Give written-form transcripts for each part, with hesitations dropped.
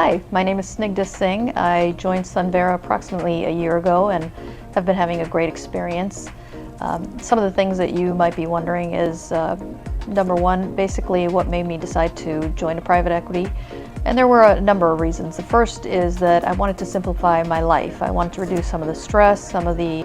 Hi, my name is Snigdha Singh. I joined Sunvera approximately a year ago and have been having a great experience. Some of the things that you might be wondering is, number one, basically what made me decide to join a private equity. And there were a number of reasons. The first is that I wanted to simplify my life. I wanted to reduce some of the stress, some of the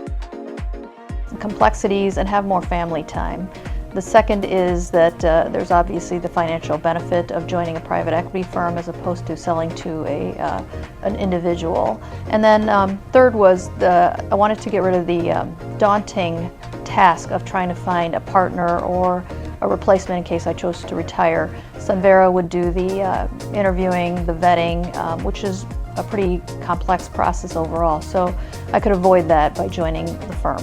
complexities, and have more family time. The second is that there's obviously the financial benefit of joining a private equity firm as opposed to selling to an individual. And then third was I wanted to get rid of the daunting task of trying to find a partner or a replacement in case I chose to retire. Sunvera would do the interviewing, the vetting, which is a pretty complex process overall. So I could avoid that by joining the firm.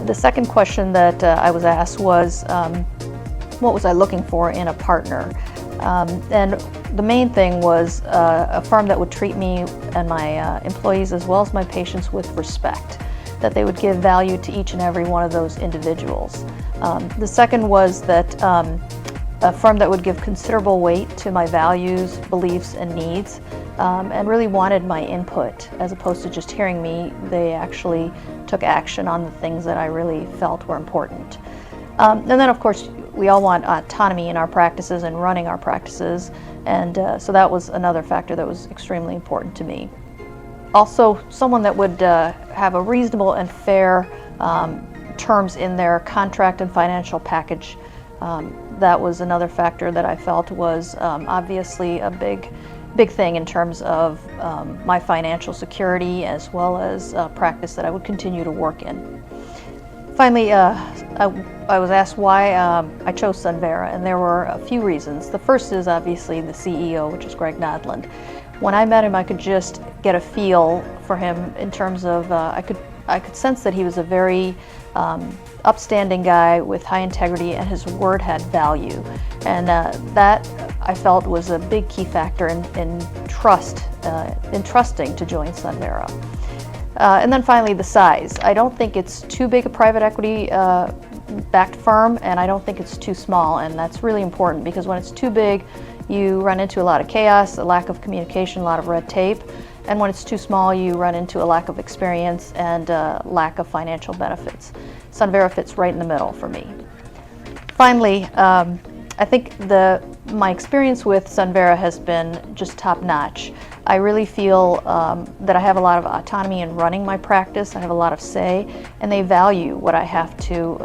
The second question that I was asked was, what was I looking for in a partner? And the main thing was a firm that would treat me and my employees as well as my patients with respect, that they would give value to each and every one of those individuals. The second was that a firm that would give considerable weight to my values, beliefs, and needs, and really wanted my input as opposed to just hearing me. They actually took action on the things that I really felt were important. And then, of course, we all want autonomy in our practices and running our practices, and so that was another factor that was extremely important to me. Also, someone that would have a reasonable and fair terms in their contract and financial package. That was another factor that I felt was obviously a big thing in terms of my financial security as well as practice that I would continue to work in. Finally, I was asked why I chose Sunvera, and there were a few reasons. The first is obviously the CEO, which is Greg Nodland. When I met him, I could just get a feel for him in terms of I could sense that he was a very upstanding guy with high integrity, and his word had value. And that I felt was a big key factor in trusting to join Sunvera. And then finally, the size. I don't think it's too big a private equity backed firm, and I don't think it's too small, and that's really important because when it's too big, you run into a lot of chaos, a lack of communication, a lot of red tape. And when it's too small, you run into a lack of experience and lack of financial benefits. Sunvera fits right in the middle for me. Finally, I think my experience with Sunvera has been just top-notch. I really feel that I have a lot of autonomy in running my practice. I have a lot of say, and they value what I have to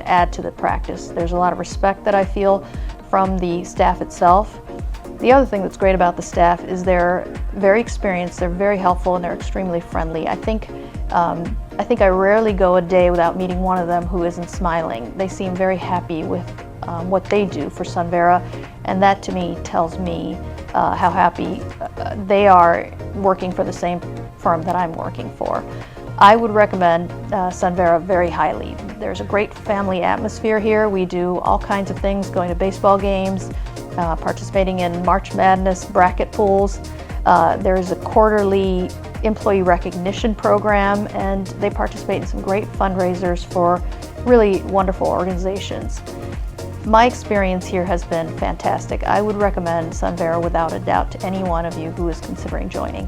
add to the practice. There's a lot of respect that I feel from the staff itself. The other thing that's great about the staff is they're very experienced, they're very helpful, and they're extremely friendly. I think I rarely go a day without meeting one of them who isn't smiling. They seem very happy with what they do for Sunvera, and that to me tells me how happy they are working for the same firm that I'm working for. I would recommend Sunvera very highly. There's a great family atmosphere here. We do all kinds of things, going to baseball games, participating in March Madness bracket pools. There's a quarterly employee recognition program, and they participate in some great fundraisers for really wonderful organizations. My experience here has been fantastic. I would recommend Sunvera without a doubt to any one of you who is considering joining.